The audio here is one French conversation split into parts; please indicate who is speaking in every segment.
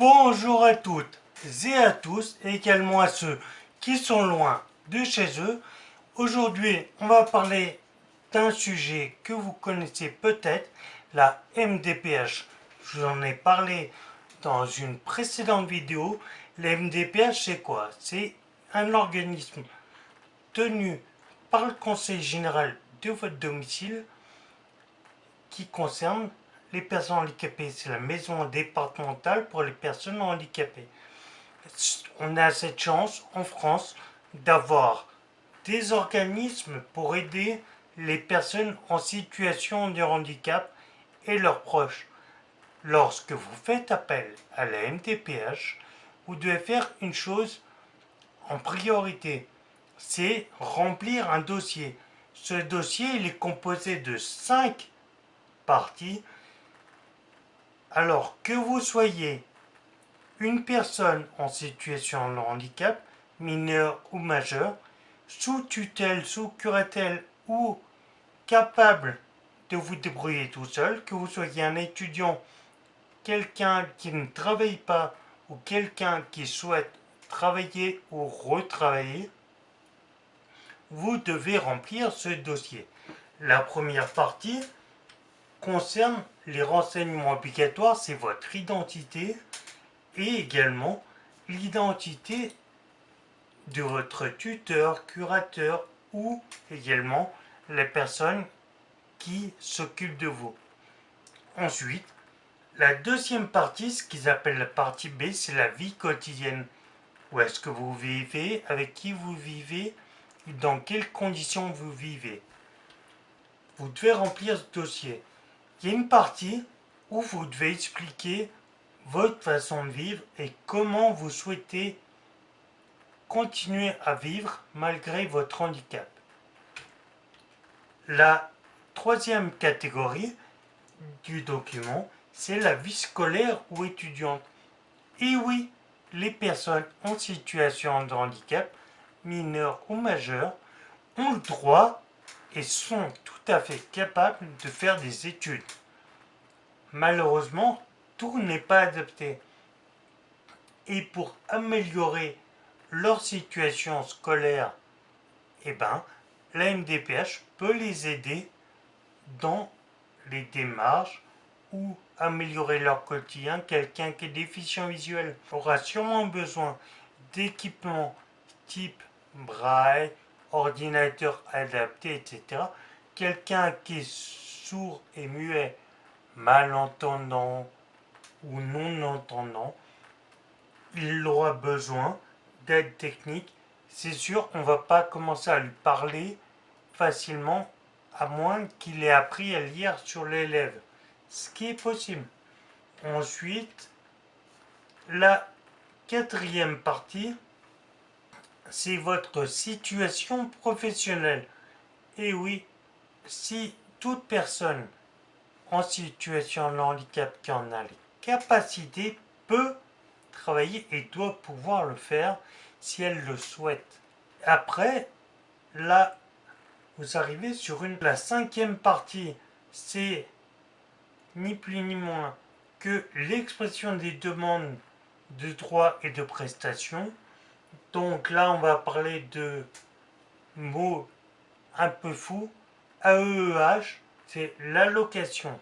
Speaker 1: Bonjour à toutes et à tous, et également à ceux qui sont loin de chez eux. Aujourd'hui, on va parler d'un sujet que vous connaissez peut-être, la MDPH. Je vous en ai parlé dans une précédente vidéo. La MDPH, c'est quoi? C'est un organisme tenu par le Conseil général de votre domicile qui concerne les personnes handicapées. C'est la maison départementale pour les personnes handicapées. On a cette chance en France d'avoir des organismes pour aider les personnes en situation de handicap et leurs proches. Lorsque vous faites appel à la MDPH, vous devez faire une chose en priorité, c'est remplir un dossier. Ce dossier, il est composé de 5 parties. Alors que vous soyez une personne en situation de handicap, mineure ou majeure, sous tutelle, sous curatelle ou capable de vous débrouiller tout seul, que vous soyez un étudiant, quelqu'un qui ne travaille pas ou quelqu'un qui souhaite travailler ou retravailler, vous devez remplir ce dossier. La première partie concerne les renseignements obligatoires, c'est votre identité et également l'identité de votre tuteur, curateur ou également la personne qui s'occupe de vous. Ensuite, la deuxième partie, ce qu'ils appellent la partie B, c'est la vie quotidienne. Où est-ce que vous vivez, avec qui vous vivez, dans quelles conditions vous vivez. Vous devez remplir ce dossier. Il y a une partie où vous devez expliquer votre façon de vivre et comment vous souhaitez continuer à vivre malgré votre handicap. La troisième catégorie du document, c'est la vie scolaire ou étudiante. Et oui, les personnes en situation de handicap, mineurs ou majeurs, ont le droit et sont tout à fait capables de faire des études. Malheureusement, tout n'est pas adapté. Et pour améliorer leur situation scolaire, la MDPH peut les aider dans les démarches ou améliorer leur quotidien. Quelqu'un qui est déficient visuel aura sûrement besoin d'équipements type braille, ordinateur adapté, etc. Quelqu'un qui est sourd et muet, malentendant ou non-entendant, il aura besoin d'aide technique. C'est sûr, on ne va pas commencer à lui parler facilement à moins qu'il ait appris à lire sur les lèvres, ce qui est possible. Ensuite, la quatrième partie, c'est votre situation professionnelle. Et oui, si toute personne en situation de handicap qui en a les capacités peut travailler et doit pouvoir le faire si elle le souhaite. Après, là, vous arrivez sur la cinquième partie, c'est ni plus ni moins que l'expression des demandes de droits et de prestations. Donc là, on va parler de mots un peu fous. AEEH, c'est l'allocation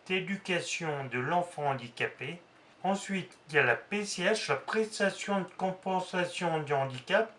Speaker 1: d'éducation de l'enfant handicapé. Ensuite, il y a la PCH, la prestation de compensation du handicap,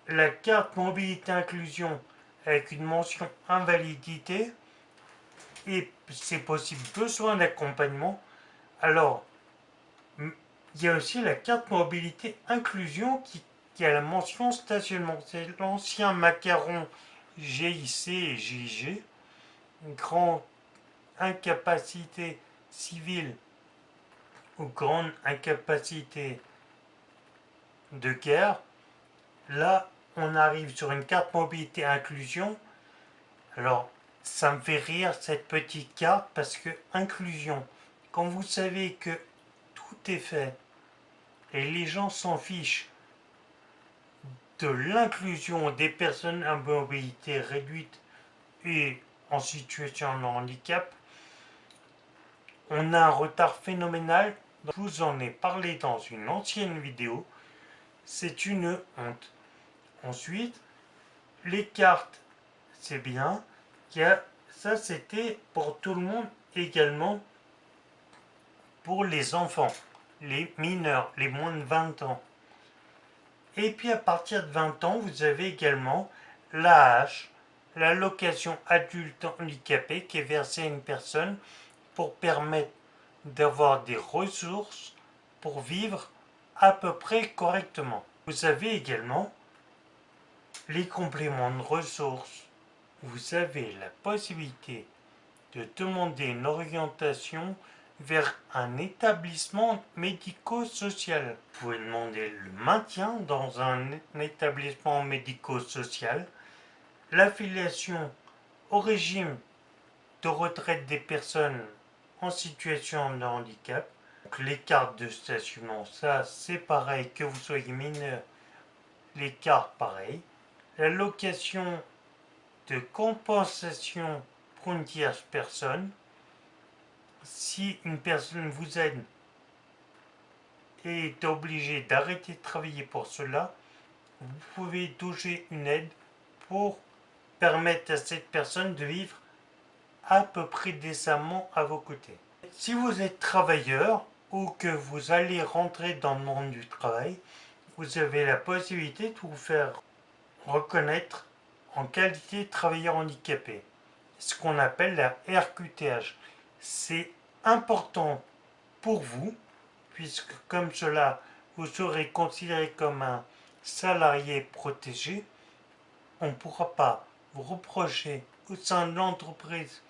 Speaker 1: la carte mobilité inclusion avec une mention invalidité, et c'est possible besoin d'accompagnement. Alors, il y a aussi la carte mobilité inclusion qui a la mention stationnement. C'est l'ancien macaron GIC et GIG, une grande incapacité civile ou grande incapacité de guerre. Là, on arrive sur une carte mobilité inclusion. Alors, ça me fait rire cette petite carte parce que inclusion, quand vous savez que tout est fait et les gens s'en fichent de l'inclusion des personnes à mobilité réduite et en situation de handicap, on a un retard phénoménal Je vous en ai parlé dans une ancienne vidéo. C'est une honte. Ensuite, les cartes, c'est bien. Ça, c'était pour tout le monde également, pour les enfants, les mineurs, les moins de 20 ans. Et puis à partir de 20 ans, vous avez également l'AH, l'allocation adulte handicapé, qui est versée à une personne pour permettre d'avoir des ressources pour vivre à peu près correctement. Vous avez également les compléments de ressources. Vous avez la possibilité de demander une orientation vers un établissement médico-social. Vous pouvez demander le maintien dans un établissement médico-social, l'affiliation au régime de retraite des personnes en situation de handicap. Donc, les cartes de stationnement, ça c'est pareil, que vous soyez mineur, les cartes pareil. L'allocation de compensation pour une tierce personne. Si une personne vous aide et est obligée d'arrêter de travailler pour cela, vous pouvez toucher une aide pour permettre à cette personne de vivre à peu près décemment à vos côtés. Si vous êtes travailleur ou que vous allez rentrer dans le monde du travail, vous avez la possibilité de vous faire reconnaître en qualité de travailleur handicapé, ce qu'on appelle la RQTH. C'est important pour vous, puisque comme cela, vous serez considéré comme un salarié protégé. On ne pourra pas vous reprocher au sein de l'entreprise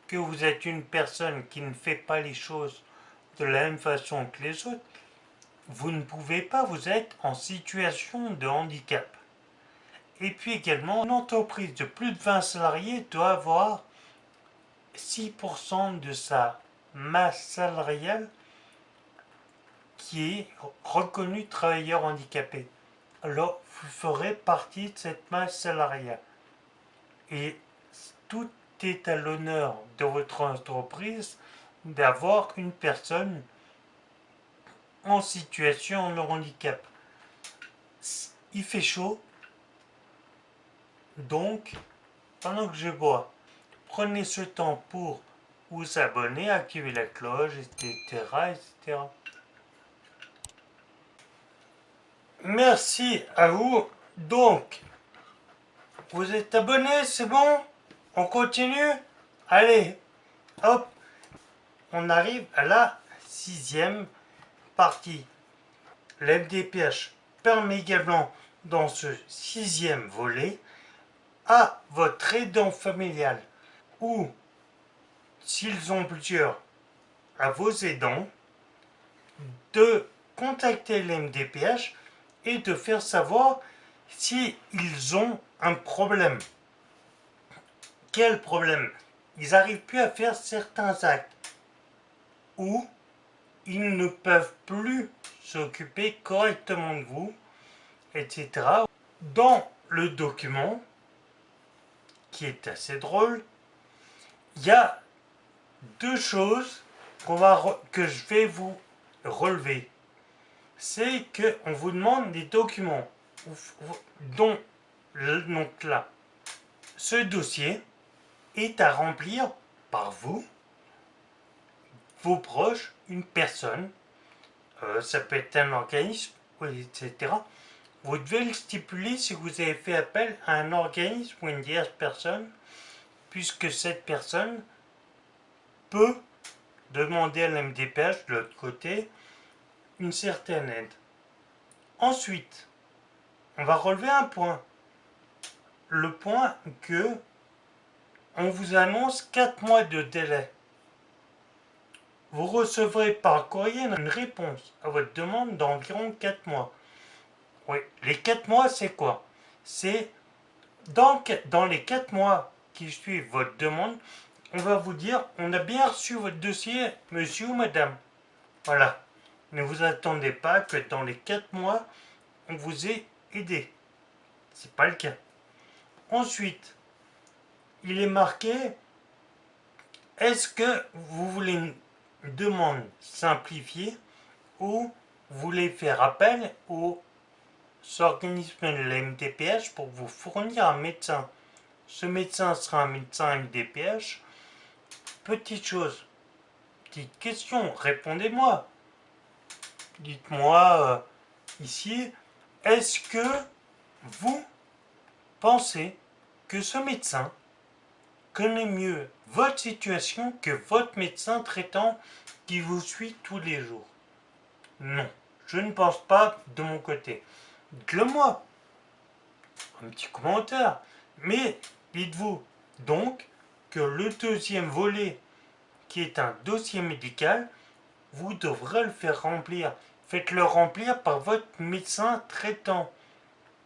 Speaker 1: que vous êtes une personne qui ne fait pas les choses de la même façon que les autres. Vous ne pouvez pas, vous êtes en situation de handicap. Et puis également, une entreprise de plus de 20 salariés doit avoir 6% de sa masse salariale qui est reconnu travailleur handicapé. Alors, vous ferez partie de cette masse salariale. Et tout est à l'honneur de votre entreprise d'avoir une personne en situation de handicap. Il fait chaud, donc, pendant que je bois, prenez ce temps pour vous abonner, activer la cloche, etc., etc. Merci à vous. Donc, vous êtes abonné, c'est bon? On continue? Allez, hop, on arrive à la 6e partie. L'MDPH permet également, dans ce 6e volet, à votre aidant familial ou, s'ils ont plusieurs, à vos aidants, de contacter l'MDPH et de faire savoir s'ils ont un problème. Quel problème? Ils n'arrivent plus à faire certains actes ou ils ne peuvent plus s'occuper correctement de vous, etc. Dans le document, qui est assez drôle, il y a deux choses que je vais vous relever. C'est qu'on vous demande des documents, dont donc là, ce dossier est à remplir par vous, vos proches, une personne, ça peut être un organisme, etc. Vous devez le stipuler si vous avez fait appel à un organisme ou une tierce personne, puisque cette personne peut demander à l'MDPH de l'autre côté une certaine aide. Ensuite, on va relever un point. Le point que on vous annonce 4 mois de délai. Vous recevrez par courrier une réponse à votre demande d'environ 4 mois. Oui, les 4 mois, c'est quoi? C'est dans les 4 mois qui suivent votre demande, on va vous dire, on a bien reçu votre dossier, monsieur ou madame. Voilà. Ne vous attendez pas que dans les 4 mois, on vous ait aidé. C'est pas le cas. Ensuite, il est marqué, est-ce que vous voulez une demande simplifiée ou vous voulez faire appel aux organismes de la MDPH pour vous fournir un médecin. Ce médecin sera un médecin MDPH. Petite chose, petite question, répondez-moi. Dites-moi ici, est-ce que vous pensez que ce médecin connaît mieux votre situation que votre médecin traitant qui vous suit tous les jours? Non, je ne pense pas de mon côté. Dites-le moi, un petit commentaire. Mais dites-vous donc que le deuxième volet, qui est un dossier médical, vous devrez le faire remplir. Faites-le remplir par votre médecin traitant.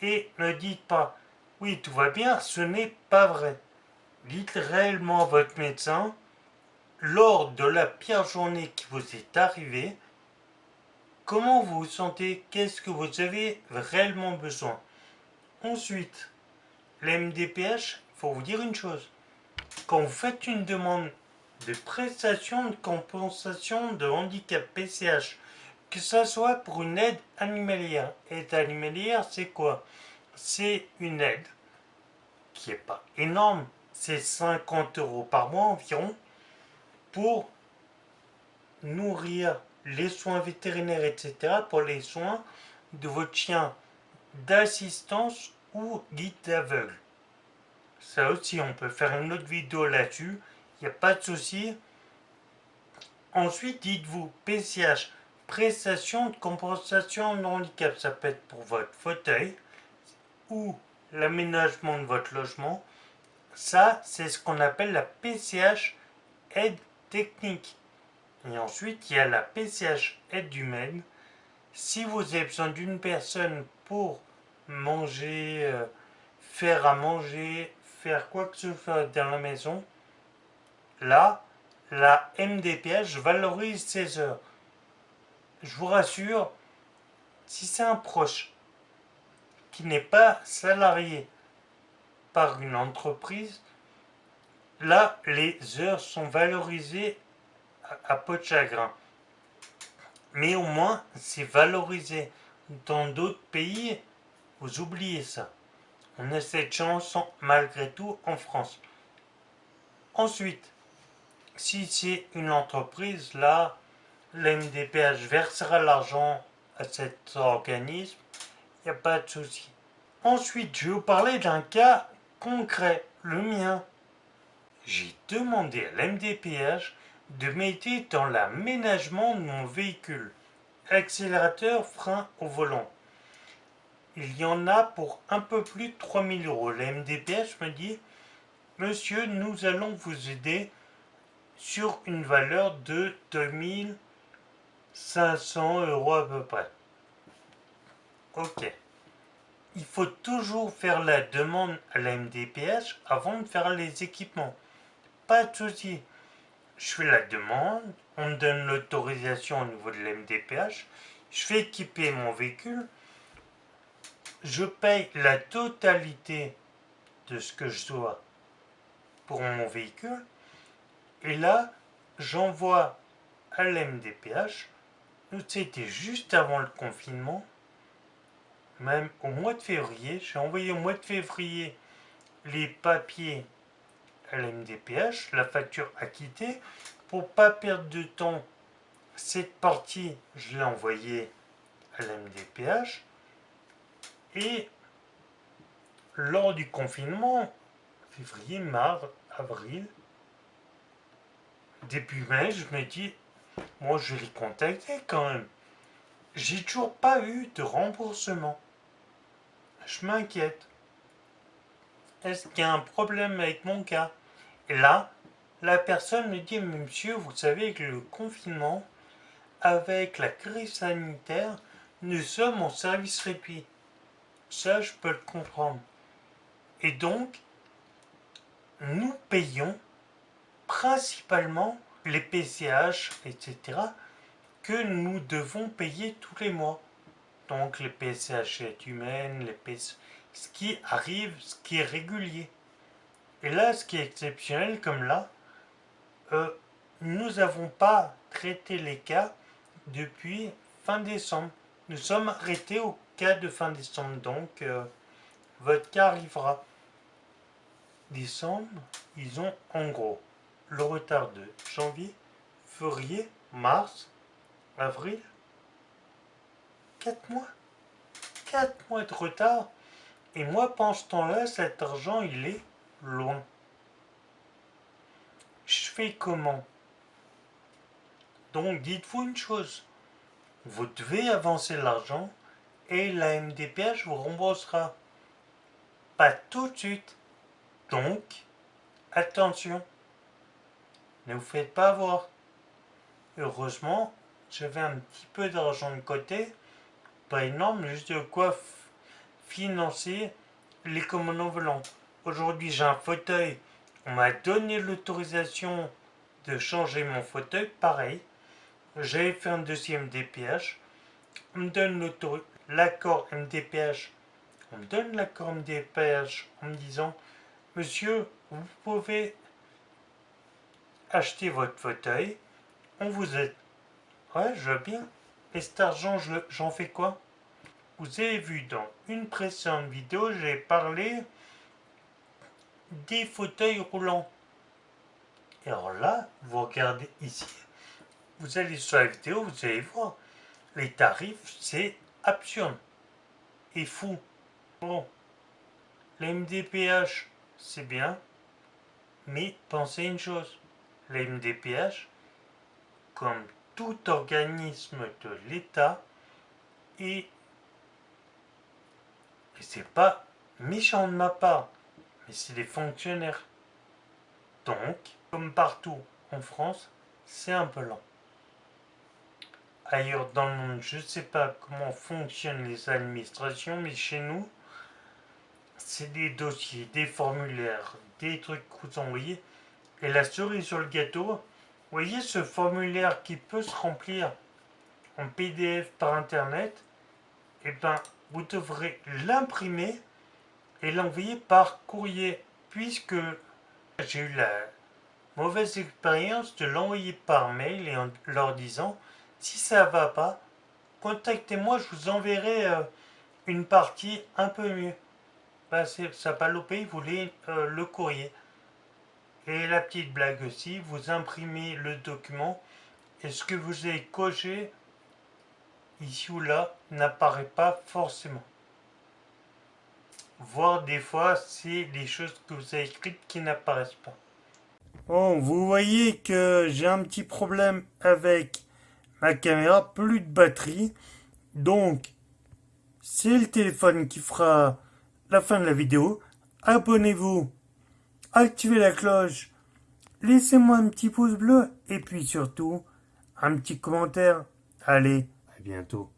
Speaker 1: Et ne dites pas, oui, tout va bien, ce n'est pas vrai. Dites réellement à votre médecin, lors de la pire journée qui vous est arrivée, comment vous vous sentez, qu'est-ce que vous avez réellement besoin. Ensuite, la MDPH, il faut vous dire une chose. Quand vous faites une demande de prestation de compensation de handicap PCH, que ce soit pour une aide animalière. Aide animalière, c'est quoi? C'est une aide qui n'est pas énorme, c'est 50 euros par mois environ, pour nourrir les soins vétérinaires, etc., pour les soins de votre chien d'assistance ou guide aveugle. Ça aussi, on peut faire une autre vidéo là-dessus, il n'y a pas de souci. Ensuite, dites-vous PCH, prestation de compensation de handicap, ça peut être pour votre fauteuil ou l'aménagement de votre logement. Ça, c'est ce qu'on appelle la PCH aide technique. Et ensuite, il y a la PCH aide humaine. Si vous avez besoin d'une personne pour manger, faire à manger, faire quoi que ce soit dans la maison, là, la MDPH valorise ses heures. Je vous rassure, si c'est un proche qui n'est pas salarié par une entreprise, là, les heures sont valorisées à peau de chagrin. Mais au moins, c'est valorisé. Dans d'autres pays, vous oubliez ça. On a cette chance malgré tout en France. Ensuite, si c'est une entreprise, là, l'MDPH versera l'argent à cet organisme. Il n'y a pas de souci. Ensuite, je vais vous parler d'un cas concret, le mien. J'ai demandé à l'MDPH de m'aider dans l'aménagement de mon véhicule. Accélérateur, frein au volant. Il y en a pour un peu plus de 3000 euros. La MDPH me dit, monsieur, nous allons vous aider sur une valeur de 2500 euros à peu près. Ok. Il faut toujours faire la demande à la MDPH avant de faire les équipements. Pas de souci. Je fais la demande, on me donne l'autorisation au niveau de la MDPH, je fais équiper mon véhicule, je paye la totalité de ce que je dois pour mon véhicule, et là, j'envoie à la MDPH, c'était juste avant le confinement, même au mois de février, j'ai envoyé au mois de février les papiers à la MDPH, la facture acquittée, pour pas perdre de temps. Cette partie, je l'ai envoyée à la MDPH, et lors du confinement, février, mars, avril, début mai, je me dis, moi je vais les contacter quand même. J'ai toujours pas eu de remboursement. Je m'inquiète. Est-ce qu'il y a un problème avec mon cas? Et là, la personne me dit, monsieur, vous savez que le confinement, avec la crise sanitaire, nous sommes en service réduit. Ça, je peux le comprendre. Et donc, nous payons principalement les PCH, etc., que nous devons payer tous les mois. Donc les PCH humaines, les PCH, ce qui arrive, ce qui est régulier. Et là, ce qui est exceptionnel, comme là, nous n'avons pas traité les cas depuis fin décembre. Nous sommes arrêtés au cas de fin décembre, donc votre cas arrivera. Décembre, ils ont en gros le retard de janvier, février, mars, avril, 4 mois. 4 mois de retard. Et moi, pendant ce temps-là, cet argent, il est loin. Je fais comment? Donc, dites-vous une chose. Vous devez avancer l'argent et la MDPH vous remboursera. Pas tout de suite. Donc, attention. Ne vous faites pas avoir. Heureusement, j'avais un petit peu d'argent de côté. Pas énorme, juste de quoi financer les commandes volantes. Aujourd'hui, j'ai un fauteuil. On m'a donné l'autorisation de changer mon fauteuil. Pareil, j'avais fait un deuxième MDPH. On me donne l'accord MDPH. On me donne l'accord MDPH en me disant, monsieur, vous pouvez acheter votre fauteuil. On vous aide. Ouais, je veux bien. Et cet argent, j'en fais quoi? Vous avez vu dans une précédente vidéo, j'ai parlé des fauteuils roulants. Et alors là, vous regardez ici, vous allez sur la vidéo, vous allez voir, les tarifs, c'est absurde et fou. Bon, la MDPH, c'est bien, mais pensez une chose, la MDPH, comme tout organisme de l'État, et c'est pas méchant de ma part, mais c'est des fonctionnaires. Donc, comme partout en France, c'est un peu lent. Ailleurs dans le monde, je ne sais pas comment fonctionnent les administrations, mais chez nous, c'est des dossiers, des formulaires, des trucs que vous envoyez. Et la cerise sur le gâteau, vous voyez ce formulaire qui peut se remplir en PDF par internet, et ben vous devrez l'imprimer et l'envoyer par courrier, puisque j'ai eu la mauvaise expérience de l'envoyer par mail et en leur disant si ça va pas, contactez-moi, je vous enverrai une partie un peu mieux. Ben, ça pas loupé, il voulait le courrier. Et la petite blague aussi, vous imprimez le document et ce que vous avez coché ici ou là n'apparaît pas forcément. Voire des fois, c'est des choses que vous avez écrites qui n'apparaissent pas. Bon, vous voyez que j'ai un petit problème avec ma caméra, plus de batterie. Donc, c'est le téléphone qui fera la fin de la vidéo. Abonnez-vous, activez la cloche, laissez-moi un petit pouce bleu et puis surtout un petit commentaire. Allez, à bientôt.